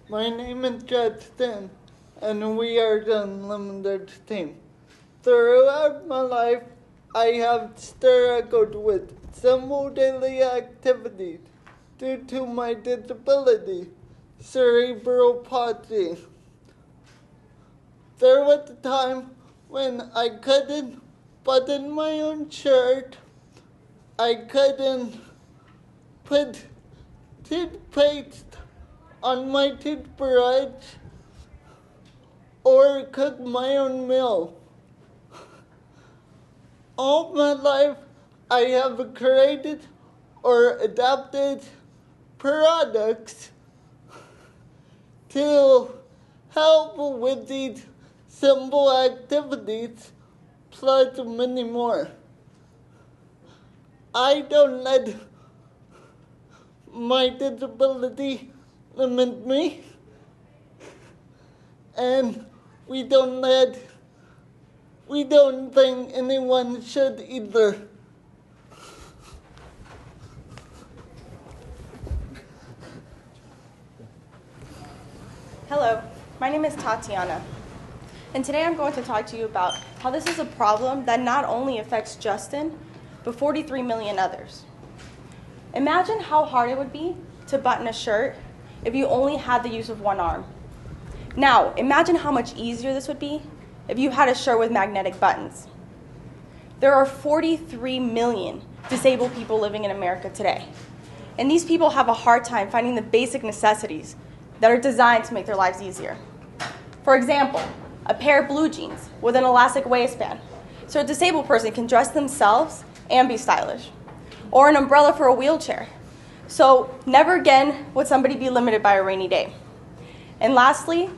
My name is Justin, and we are the UNlimiters team. Throughout my life, I have struggled with simple daily activities due to my disability, cerebral palsy. There was a time when I couldn't button my own shirt, I couldn't put toothpaste on my toothbrush, or cook my own meal. All my life, I have created or adapted products to help with these simple activities, plus many more. I don't let my disability limit me, and we don't think anyone should either. Hello, my name is Tatiana, and today I'm going to talk to you about how this is a problem that not only affects Justin, but 43 million others. Imagine how hard it would be to button a shirt if you only had the use of one arm. Now, imagine how much easier this would be if you had a shirt with magnetic buttons. There are 43 million disabled people living in America today, and these people have a hard time finding the basic necessities that are designed to make their lives easier. For example, a pair of blue jeans with an elastic waistband, so a disabled person can dress themselves and be stylish. Or an umbrella for a wheelchair, so never again would somebody be limited by a rainy day. And lastly,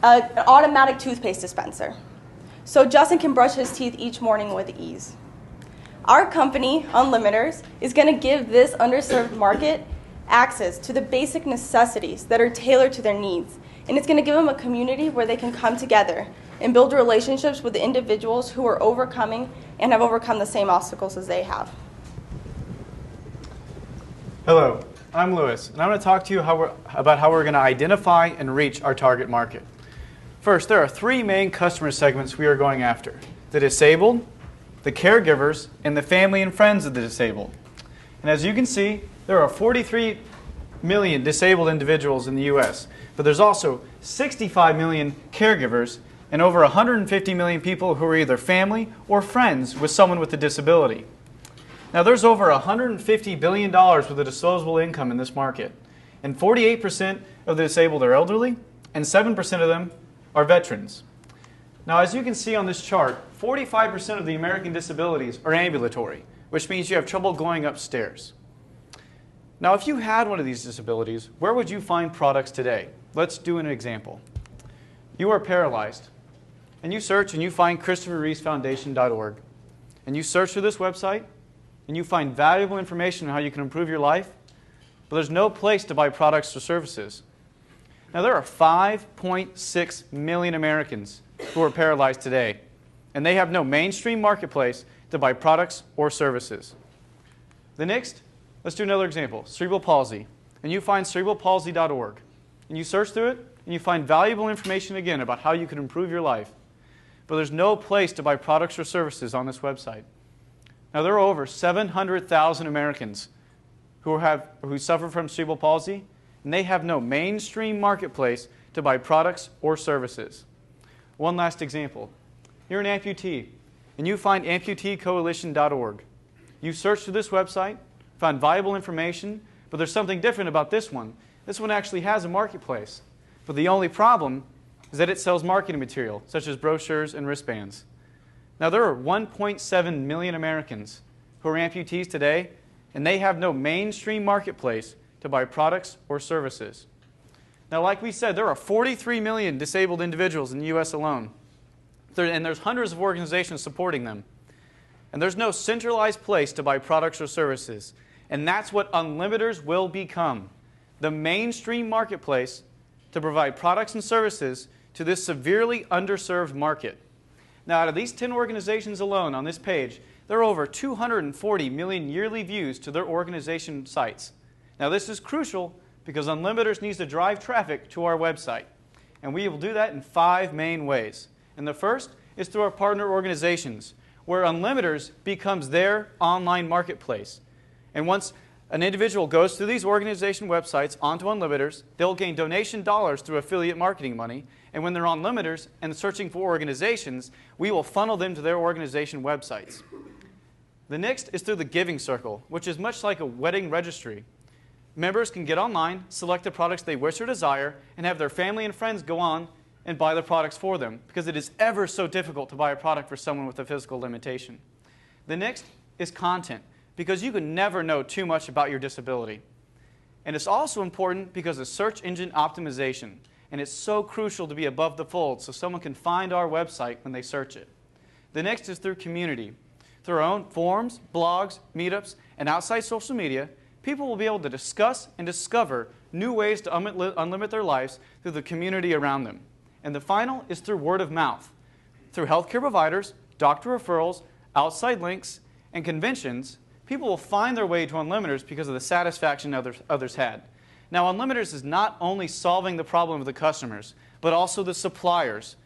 an automatic toothpaste dispenser, so Justin can brush his teeth each morning with ease. Our company, UNlimiters, is going to give this underserved market access to the basic necessities that are tailored to their needs, and it's going to give them a community where they can come together and build relationships with the individuals who are overcoming and have overcome the same obstacles as they have. Hello, I'm Lewis, and I'm going to talk to you about how we're going to identify and reach our target market. First, there are three main customer segments we are going after: the disabled, the caregivers, and the family and friends of the disabled. And as you can see, there are 43 million disabled individuals in the U.S., but there's also 65 million caregivers and over 150 million people who are either family or friends with someone with a disability. Now, there's over $150 billion worth of disposable income in this market, and 48% of the disabled are elderly, and 7% of them are veterans. Now, as you can see on this chart, 45% of the American disabilities are ambulatory, which means you have trouble going upstairs. Now, if you had one of these disabilities, where would you find products today? Let's do an example. You are paralyzed, and you search and you find ChristopherReeseFoundation.org, and you search through this website, and you find valuable information on how you can improve your life, but there's no place to buy products or services. Now, there are 5.6 million Americans who are paralyzed today, and they have no mainstream marketplace to buy products or services. The next, let's do another example, cerebral palsy, and you find cerebralpalsy.org, and you search through it, and you find valuable information again about how you can improve your life, but there's no place to buy products or services on this website. Now, there are over 700,000 Americans who suffer from cerebral palsy, and they have no mainstream marketplace to buy products or services. One last example. You're an amputee, and you find amputeecoalition.org. You search through this website, find valuable information, but there's something different about this one. This one actually has a marketplace, but the only problem is that it sells marketing material, such as brochures and wristbands. Now, there are 1.7 million Americans who are amputees today, and they have no mainstream marketplace to buy products or services. Now, like we said, there are 43 million disabled individuals in the U.S. alone, and there's hundreds of organizations supporting them. And there's no centralized place to buy products or services, and that's what UNlimiters will become, the mainstream marketplace to provide products and services to this severely underserved market. Now, out of these 10 organizations alone on this page, there are over 240 million yearly views to their organization sites. Now, this is crucial because Unlimiters needs to drive traffic to our website. And we will do that in 5 main ways. And the first is through our partner organizations, where Unlimiters becomes their online marketplace. And once an individual goes through these organization websites onto Unlimiters, they'll gain donation dollars through affiliate marketing money. And when they're on Unlimiters and searching for organizations, we will funnel them to their organization websites. The next is through the Giving Circle, which is much like a wedding registry. Members can get online, select the products they wish or desire, and have their family and friends go on and buy the products for them, because it is ever so difficult to buy a product for someone with a physical limitation. The next is content, because you can never know too much about your disability. And it's also important because of search engine optimization, and it's so crucial to be above the fold so someone can find our website when they search it. The next is through community. Through our own forums, blogs, meetups, and outside social media, people will be able to discuss and discover new ways to unlimit their lives through the community around them. And the final is through word of mouth. Through healthcare providers, doctor referrals, outside links, and conventions, people will find their way to Unlimiters because of the satisfaction others had. Now, Unlimiters is not only solving the problem of the customers, but also the suppliers.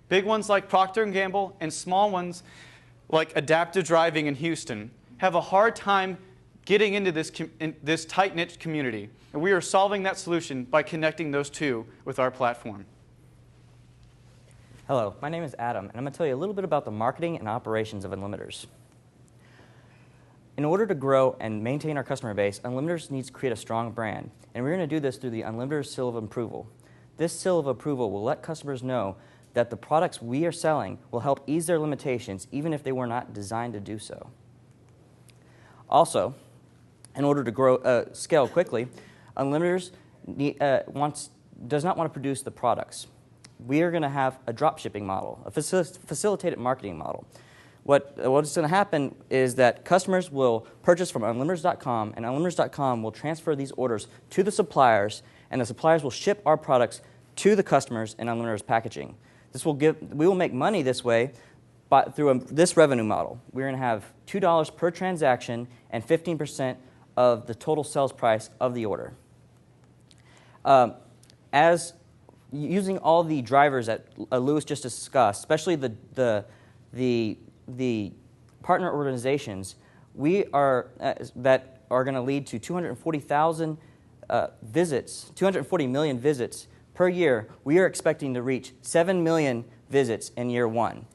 Big ones like Procter & Gamble and small ones like Adaptive Driving in Houston have a hard time getting into this tight-knit community. And we are solving that solution by connecting those two with our platform. Hello, my name is Adam, and I'm going to tell you a little bit about the marketing and operations of Unlimiters. In order to grow and maintain our customer base, Unlimiters needs to create a strong brand, and we're going to do this through the Unlimiters Seal of Approval. This seal of approval will let customers know that the products we are selling will help ease their limitations even if they were not designed to do so. Also, in order to scale quickly, Unlimiters does not want to produce the products. We are going to have a drop shipping model, a facilitated marketing model. What's going to happen is that customers will purchase from Unlimiters.com, and Unlimiters.com will transfer these orders to the suppliers, and the suppliers will ship our products to the customers in Unlimiters packaging. We will make money this way through this revenue model. We're going to have $2 per transaction and 15% of the total sales price of the order. As using all the drivers that Louis just discussed, especially the partner organizations, that are going to lead to 240,000 visits, 240 million visits per year. We are expecting to reach 7 million visits in year 1.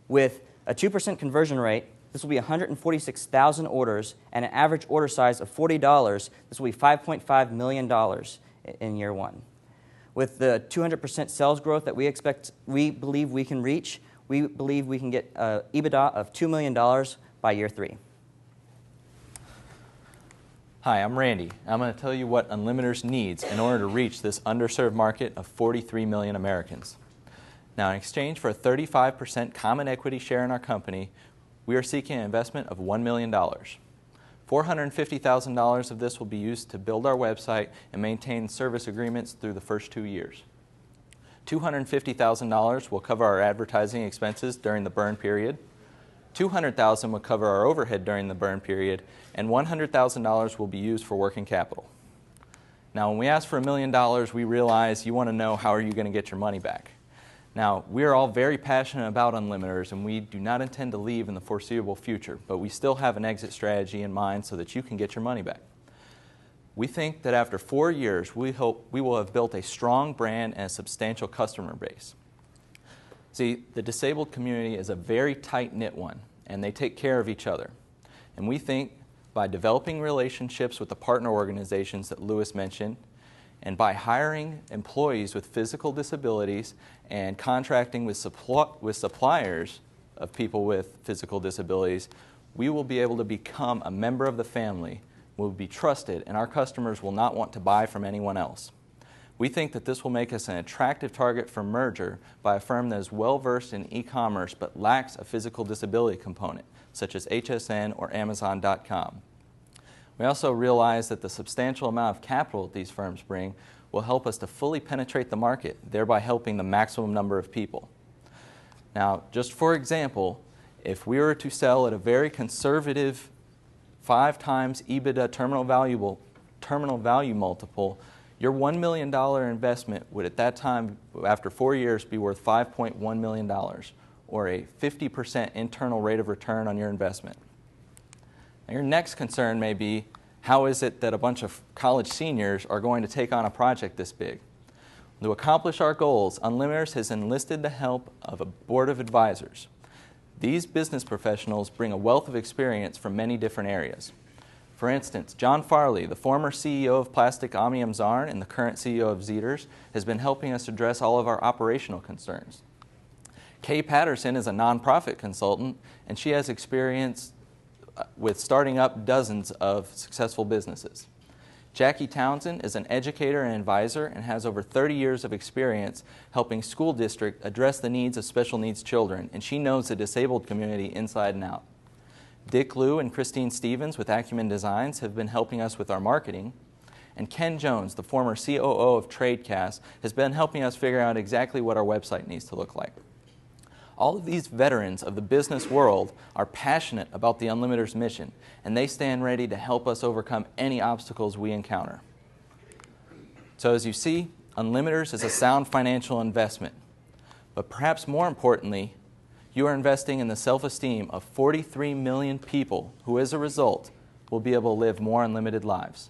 With a 2% conversion rate, this will be 146,000 orders, and an average order size of $40. This will be $5.5 million in year 1. With the 200% sales growth that we believe we can reach, we believe we can get EBITDA of $2 million by year 3. Hi, I'm Randy. I'm going to tell you what Unlimiters needs in order to reach this underserved market of 43 million Americans. Now, in exchange for a 35% common equity share in our company, we are seeking an investment of $1 million. $450,000 of this will be used to build our website and maintain service agreements through the first 2 years. $250,000 will cover our advertising expenses during the burn period. $200,000 will cover our overhead during the burn period, and $100,000 will be used for working capital. Now, when we ask for $1 million, we realize you want to know how are you going to get your money back. Now, we are all very passionate about Unlimiters, and we do not intend to leave in the foreseeable future, but we still have an exit strategy in mind so that you can get your money back. We think that after 4 years, we hope we will have built a strong brand and a substantial customer base. See, the disabled community is a very tight-knit one, and they take care of each other. And we think by developing relationships with the partner organizations that Louis mentioned, and by hiring employees with physical disabilities and contracting with suppliers of people with physical disabilities, we will be able to become a member of the family, will be trusted, and our customers will not want to buy from anyone else. We think that this will make us an attractive target for merger by a firm that is well-versed in e-commerce but lacks a physical disability component, such as HSN or Amazon.com. We also realize that the substantial amount of capital that these firms bring will help us to fully penetrate the market, thereby helping the maximum number of people. Now, just for example, if we were to sell at a very conservative 5 times EBITDA terminal value multiple, Your $1 million investment would at that time, after 4 years, be worth $5.1 million, or a 50% internal rate of return on your investment. Now, your next concern may be, how is it that a bunch of college seniors are going to take on a project this big? To accomplish our goals, UNlimiters has enlisted the help of a board of advisors. These business professionals bring a wealth of experience from many different areas. For instance, John Farley, the former CEO of Plastic Omnium Zarn and the current CEO of Zeters, has been helping us address all of our operational concerns. Kay Patterson is a nonprofit consultant, and she has experience with starting up dozens of successful businesses. Jackie Townsend is an educator and advisor and has over 30 years of experience helping school districts address the needs of special needs children, and she knows the disabled community inside and out. Dick Liu and Christine Stevens with Acumen Designs have been helping us with our marketing, and Ken Jones, the former COO of TradeCast, has been helping us figure out exactly what our website needs to look like. All of these veterans of the business world are passionate about the UNlimiters mission, and they stand ready to help us overcome any obstacles we encounter. So as you see, UNlimiters is a sound financial investment, but perhaps more importantly, you are investing in the self-esteem of 43 million people who, as a result, will be able to live more unlimited lives.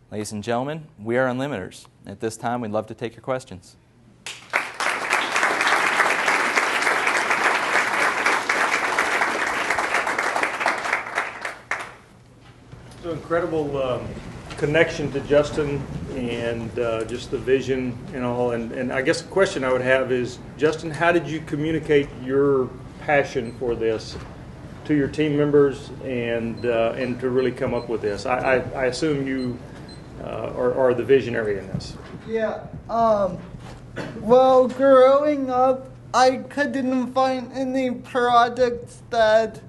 Ladies and gentlemen, we are UNlimiters. At this time, we'd love to take your questions. So incredible connection to Justin and just the vision and all. And I guess the question I would have is, Justin, how did you communicate your passion for this to your team members and to really come up with this? I assume you are the visionary in this. Yeah. Well, growing up, I couldn't find any products that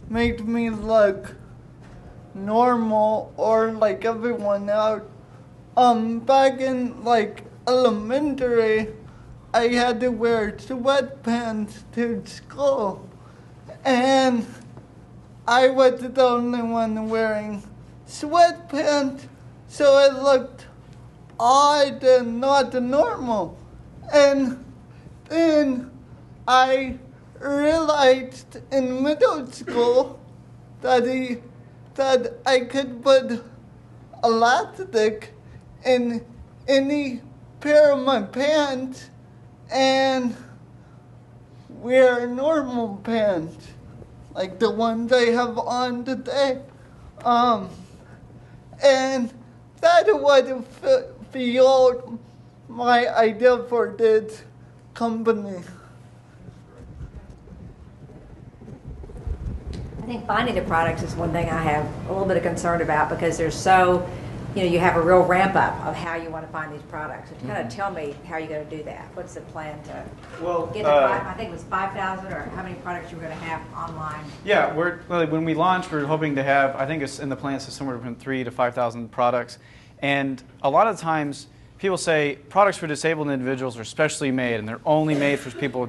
made me look normal or like everyone else. Back in like elementary, I had to wear sweatpants to school, and I was the only one wearing sweatpants, so it looked odd and not normal. And then I realized in middle school that I could put elastic in any pair of my pants and wear normal pants, like the ones I have on today. And that would fueled my idea for this company. I think finding the products is one thing I have a little bit of concern about, because there's so, you have a real ramp up of how you want to find these products. So kind of tell me how you're going to do that. What's the plan to get the I think it was 5,000 or how many products you were going to have online? Yeah, when we launched, we were hoping to have, I think it's in the plans, somewhere between 3,000 to 5,000 products. And a lot of times, people say products for disabled individuals are specially made, and they're only made for people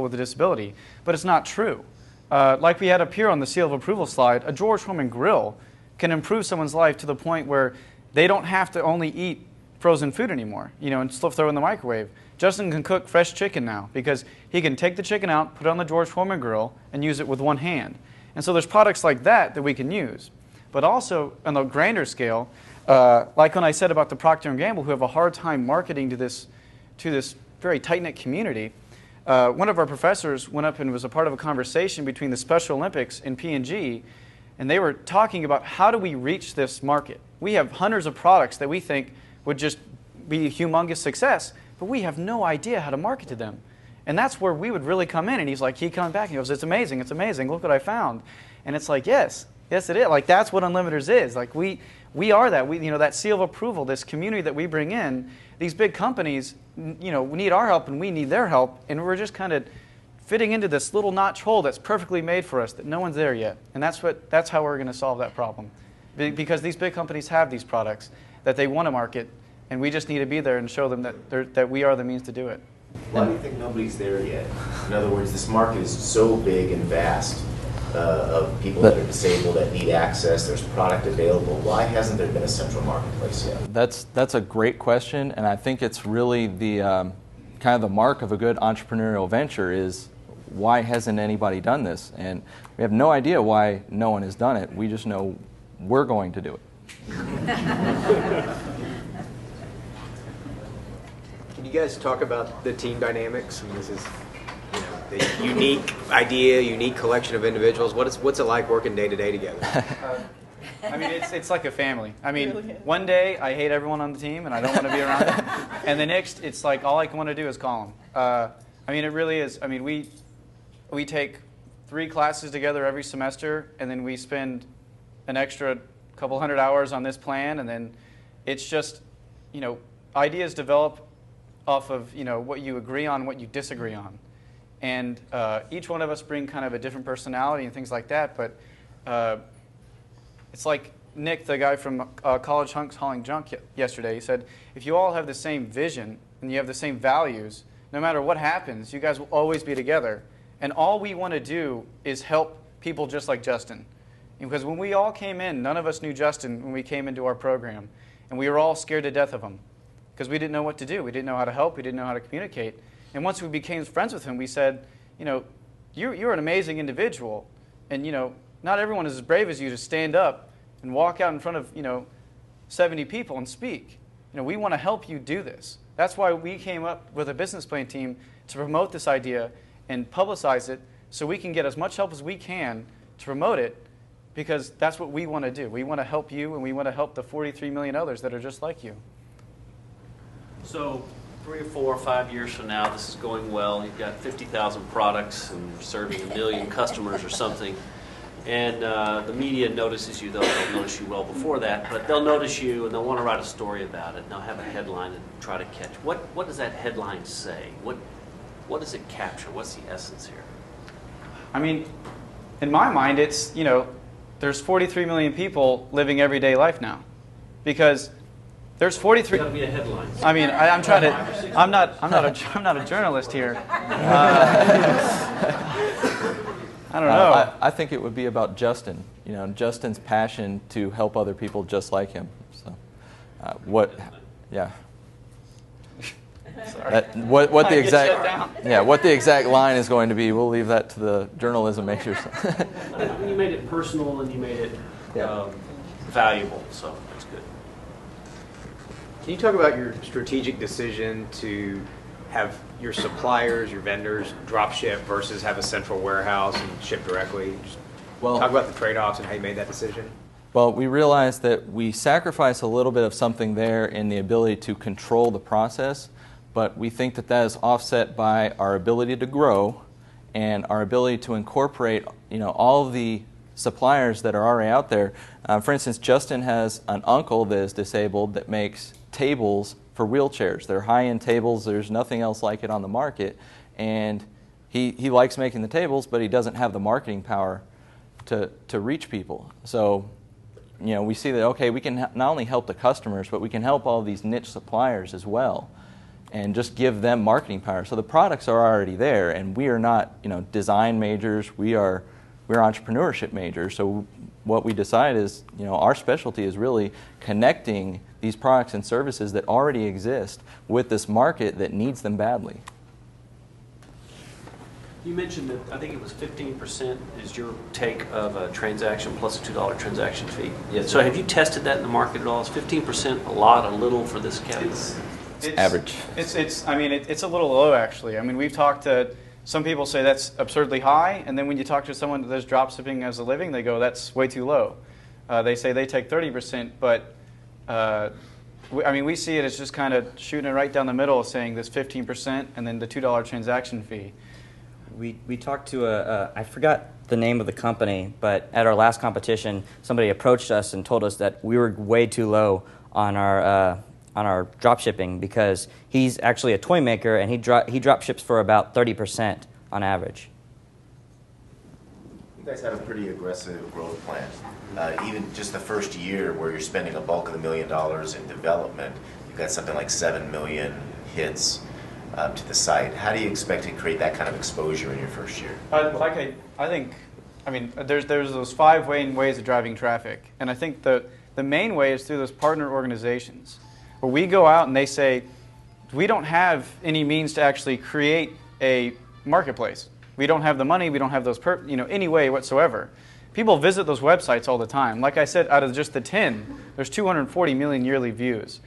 with a disability. But it's not true. Like we had up here on the seal of approval slide, a George Foreman grill can improve someone's life to the point where they don't have to only eat frozen food anymore, and still throw it in the microwave. Justin can cook fresh chicken now because he can take the chicken out, put it on the George Foreman grill, and use it with one hand. And so there's products like that we can use. But also on the grander scale, like when I said about the Procter & Gamble, who have a hard time marketing to this very tight-knit community, one of our professors went up and was a part of a conversation between the Special Olympics and P&G, and they were talking about how do we reach this market. We have hundreds of products that we think would just be a humongous success, but we have no idea how to market to them. And that's where we would really come in. And he's like, he comes back and he goes, it's amazing, look what I found. And it's like, yes it is. Like, that's what UNlimiters is. Like, we are that. That seal of approval, this community that we bring in, these big companies, need our help and we need their help, and we're just kind of fitting into this little notch hole that's perfectly made for us that no one's there yet. And that's how we're going to solve that problem. Because these big companies have these products that they want to market, and we just need to be there and show them that we are the means to do it. Why do you think nobody's there yet? In other words, this market is so big and vast. of people that are disabled that need access. There's product available. Why hasn't there been a central marketplace yet? That's a great question, and I think it's really the kind of the mark of a good entrepreneurial venture is why hasn't anybody done this? And we have no idea why no one has done it. We just know we're going to do it. Can you guys talk about the team dynamics? I mean, this is, you know, the unique idea, unique collection of individuals. What's it like working day to day together? I mean, it's like a family. I mean, one day I hate everyone on the team and I don't want to be around them, and the next it's like all I want to do is call them. I mean, it really is. I mean, we take 3 classes together every semester, and then we spend an extra couple hundred hours on this plan, and then it's just, you know, ideas develop off of, you know, what you agree on, what you disagree on, and each one of us bring kind of a different personality and things like that. But it's like Nick, the guy from College Hunks Hauling Junk yesterday. He said, if you all have the same vision and you have the same values, no matter what happens, you guys will always be together. And all we want to do is help people just like Justin. Because when we all came in, none of us knew Justin when we came into our program. And we were all scared to death of him because we didn't know what to do. We didn't know how to help. We didn't know how to communicate. And once we became friends with him, we said, you know, you're an amazing individual. And, you know, not everyone is as brave as you to stand up and walk out in front of, you know, 70 people and speak. You know, we want to help you do this. That's why we came up with a business plan team to promote this idea and publicize it so we can get as much help as we can to promote it, because that's what we want to do. We want to help you, and we want to help the 43 million others that are just like you. So 3 or 4 or 5 years from now, this is going well. You've got 50,000 products and serving 1 million customers or something. And the media notices you. They'll notice you well before that, but they'll notice you and they'll want to write a story about it. And they'll have a headline and try to catch. What does that headline say? What does it capture? What's the essence here? I mean, in my mind, it's, you know, there's 43 million people living everyday life now, because there's 43. It's got to be a headline. I mean, I'm trying to. I'm not a journalist here. I don't know. I think it would be about Justin. You know, Justin's passion to help other people just like him. So, yeah. Sorry. What the exact line is going to be, we'll leave that to the journalism majors. You made it personal and you made it valuable, so that's good. Can you talk about your strategic decision to have your suppliers, your vendors, drop ship versus have a central warehouse and ship directly? Just talk about the trade-offs and how you made that decision. Well, we realized that we sacrifice a little bit of something there in the ability to control the process, but we think that that is offset by our ability to grow and our ability to incorporate, you know, all of the suppliers that are already out there. For instance, Justin has an uncle that is disabled that makes tables for wheelchairs. They're high-end tables. There's nothing else like it on the market. And he likes making the tables, but he doesn't have the marketing power to reach people. So, you know, we see that, okay, we can not only help the customers, but we can help all these niche suppliers as well and just give them marketing power. So the products are already there, and we are not, you know, design majors. We're entrepreneurship majors. So what we decide is, you know, our specialty is really connecting these products and services that already exist with this market that needs them badly. You mentioned that I think it was 15% is your take of a transaction plus a $2 transaction fee. Yes. So have you tested that in the market at all? Is 15% a lot, a little for this category? It's average. I mean, it's a little low, actually. I mean, we've talked to some people say that's absurdly high, and then when you talk to someone that does drop shipping as a living, they go, that's way too low. They say they take 30%, but I mean, we see it as just kind of shooting it right down the middle, saying this 15% and then the $2 transaction fee. We talked to I forgot the name of the company, but at our last competition, somebody approached us and told us that we were way too low on our drop shipping, because he's actually a toy maker and he drop ships for about 30% on average. You guys have a pretty aggressive growth plan. Even just the first year where you're spending a bulk of the $1 million in development, you've got something like 7 million hits to the site. How do you expect to create that kind of exposure in your first year? I think I mean, there's those 5 main ways of driving traffic, and I think the main way is through those partner organizations, where we go out and they say, we don't have any means to actually create a marketplace. We don't have the money. We don't have those any way whatsoever. People visit those websites all the time. Like I said, out of just the 10, there's 240 million yearly views.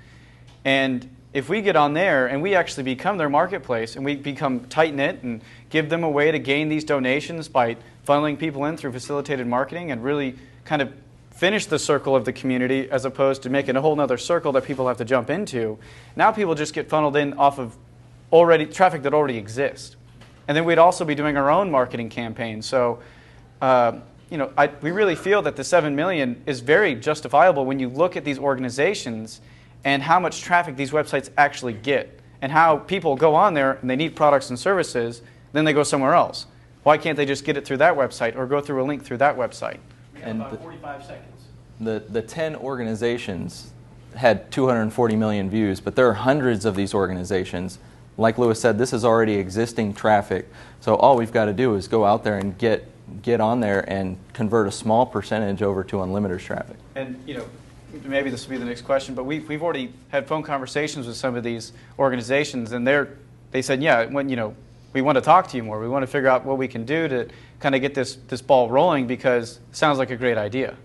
And if we get on there and we actually become their marketplace and we become tight-knit and give them a way to gain these donations by funneling people in through facilitated marketing and really kind of finish the circle of the community as opposed to making a whole other circle that people have to jump into, now people just get funneled in off of traffic that already exists. And then we'd also be doing our own marketing campaign. So, we really feel that the 7 million is very justifiable when you look at these organizations and how much traffic these websites actually get and how people go on there and they need products and services, then they go somewhere else. Why can't they just get it through that website or go through a link through that website? We have about 45 seconds. The 10 organizations had 240 million views, but there are hundreds of these organizations. Like Lewis said, this is already existing traffic. So all we've got to do is go out there and get on there and convert a small percentage over to Unlimiters traffic. And maybe this will be the next question, but we've already had phone conversations with some of these organizations, and they said, yeah, we want to talk to you more. We want to figure out what we can do to kind of get this ball rolling because it sounds like a great idea.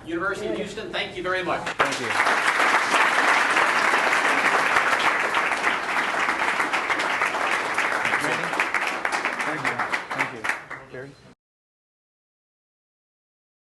University of Houston, thank you very much. Thank you. Thank you. Thank you. Gary?